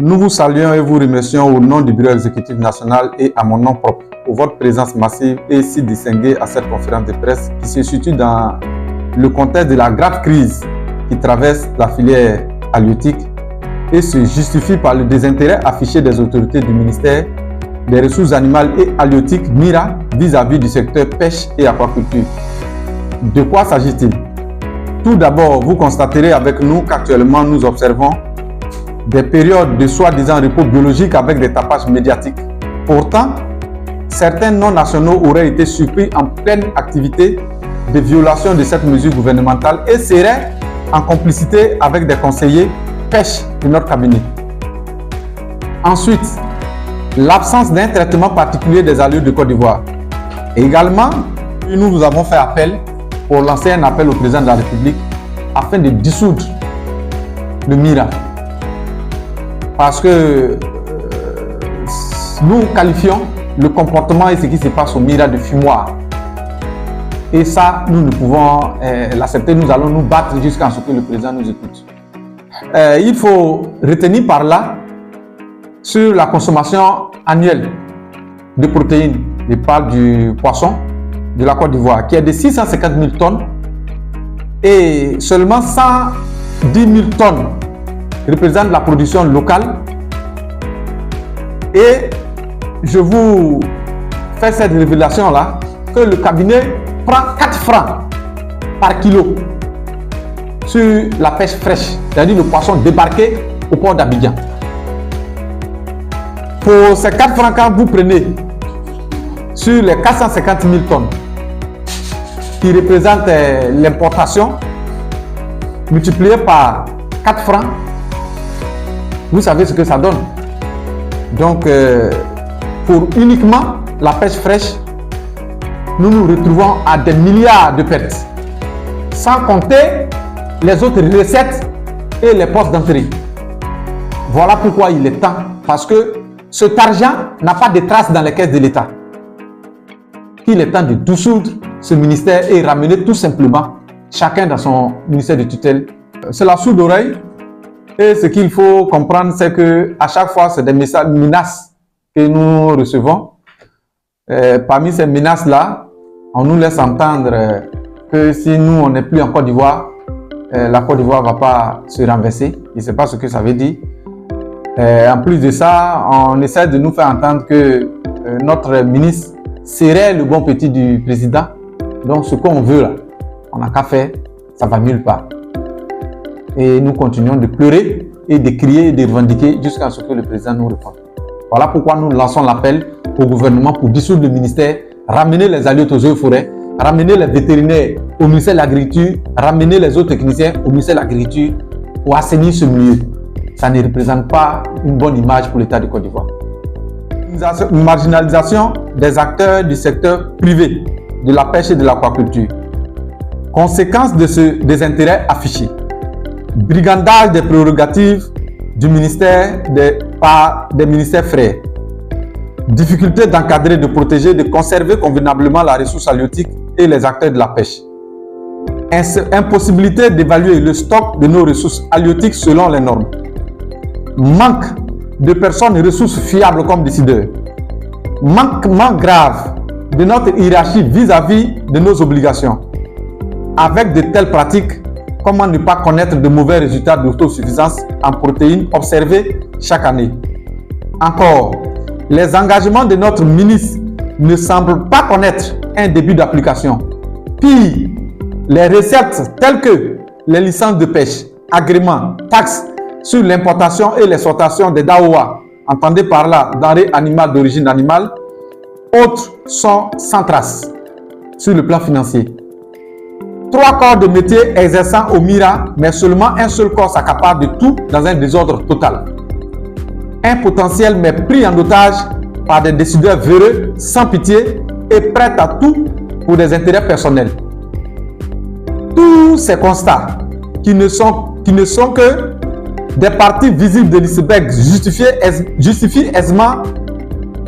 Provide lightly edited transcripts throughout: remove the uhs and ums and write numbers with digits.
Nous vous saluons et vous remercions au nom du Bureau exécutif national et à mon nom propre pour votre présence massive et si distinguée à cette conférence de presse qui se situe dans le contexte de la grave crise qui traverse la filière halieutique et se justifie par le désintérêt affiché des autorités du ministère des Ressources animales et halieutiques MIRA vis-à-vis du secteur pêche et aquaculture. De quoi s'agit-il? Tout d'abord, vous constaterez avec nous qu'actuellement nous observons des périodes de soi-disant repos biologique avec des tapages médiatiques. Pourtant, certains non-nationaux auraient été surpris en pleine activité de violation de cette mesure gouvernementale et seraient en complicité avec des conseillers pêche de notre cabinet. Ensuite, l'absence d'un traitement particulier des halieuts de Côte d'Ivoire. Également, nous vous avons fait appel pour lancer un appel au président de la République afin de dissoudre le MIRA. Parce que nous qualifions le comportement et ce qui se passe au MIRA de fumoir. Et ça, nous ne pouvons l'accepter. Nous allons nous battre jusqu'à ce que le président nous écoute. Il faut retenir par là sur la consommation annuelle de protéines. Je parle du poisson de la Côte d'Ivoire qui est de 650 000 tonnes et seulement 110 000 tonnes représentent la production locale. Et je vous fais cette révélation-là que le cabinet prend 4 francs par kilo sur la pêche fraîche, c'est-à-dire le poisson débarqué au port d'Abidjan. Pour ces 4 francs, quand vous prenez sur les 450 000 tonnes qui représentent l'importation, multiplié par 4 francs, vous savez ce que ça donne. Donc, pour uniquement la pêche fraîche, nous nous retrouvons à des milliards de pertes, sans compter les autres recettes et les postes d'entrée. Voilà pourquoi il est temps, parce que cet argent n'a pas de traces dans les caisses de l'État. Il est temps de dissoudre ce ministère et ramener tout simplement chacun dans son ministère de tutelle. C'est la sourde oreille. Et ce qu'il faut comprendre, c'est que à chaque fois, c'est des menaces que nous recevons. Parmi ces menaces-là, on nous laisse entendre que si nous, on n'est plus en Côte d'Ivoire, la Côte d'Ivoire ne va pas se renverser. Je ne sais pas ce que ça veut dire. En plus de ça, on essaie de nous faire entendre que notre ministre serait le bon petit du président. Donc, ce qu'on veut là, on n'a qu'à faire, ça ne va nulle part. Et nous continuons de pleurer et de crier et de revendiquer jusqu'à ce que le président nous réponde. Voilà pourquoi nous lançons l'appel au gouvernement pour dissoudre le ministère, ramener les halieutes aux eaux et forêts, ramener les vétérinaires au ministère de l'Agriculture, ramener les autres techniciens au ministère de l'Agriculture pour assainir ce milieu. Ça ne représente pas une bonne image pour l'État de Côte d'Ivoire. Une marginalisation des acteurs du secteur privé de la pêche et de l'aquaculture. Conséquence de ce désintérêt affiché. Brigandage des prérogatives du ministère par des ministères frères. Difficulté d'encadrer, de protéger, de conserver convenablement la ressource halieutique et les acteurs de la pêche. Impossibilité d'évaluer le stock de nos ressources halieutiques selon les normes. Manque de personnes et ressources fiables comme décideurs. Manquement grave de notre hiérarchie vis-à-vis de nos obligations. Avec de telles pratiques, comment ne pas connaître de mauvais résultats d'autosuffisance en protéines observés chaque année? Encore, les engagements de notre ministre ne semblent pas connaître un début d'application. Pire, les recettes telles que les licences de pêche, agréments, taxes sur l'importation et l'exportation des DAOA, entendez par là denrées animales d'origine animale, autres sont sans trace sur le plan financier. 3 corps de métier exerçant au MIRA, mais seulement un seul corps s'accapare de tout dans un désordre total. Un potentiel mais pris en otage par des décideurs véreux, sans pitié et prêts à tout pour des intérêts personnels. Tous ces constats qui ne sont que des parties visibles de l'iceberg justifient aisément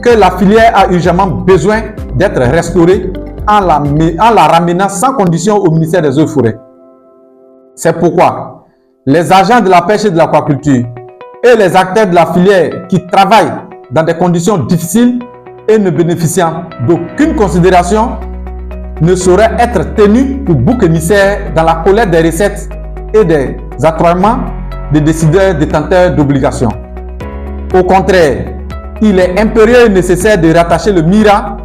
que la filière a urgemment besoin d'être restaurée en la ramenant sans condition au ministère des Eaux et Forêts. C'est pourquoi les agents de la pêche et de l'aquaculture et les acteurs de la filière qui travaillent dans des conditions difficiles et ne bénéficiant d'aucune considération ne sauraient être tenus pour bouc émissaire dans la collecte des recettes et des attroiements des décideurs détenteurs d'obligations. Au contraire, il est impérieux et nécessaire de rattacher le MIRA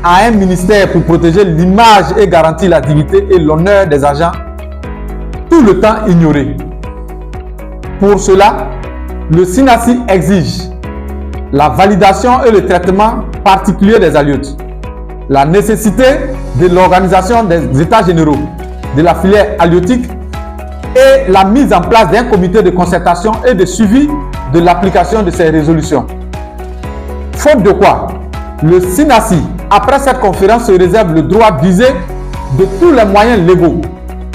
à un ministère pour protéger l'image et garantir la dignité et l'honneur des agents, tout le temps ignorés. Pour cela, le SINASI exige la validation et le traitement particulier des halieutes, la nécessité de l'organisation des états généraux de la filière halieutique et la mise en place d'un comité de concertation et de suivi de l'application de ces résolutions. Faute de quoi, le SINASI, après cette conférence, se réserve le droit d'user de tous les moyens légaux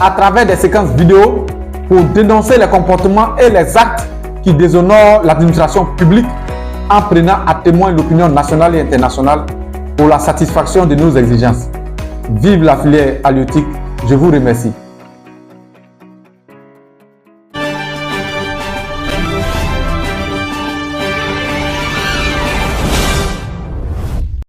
à travers des séquences vidéo pour dénoncer les comportements et les actes qui déshonorent l'administration publique en prenant à témoin l'opinion nationale et internationale pour la satisfaction de nos exigences. Vive la filière halieutique, je vous remercie.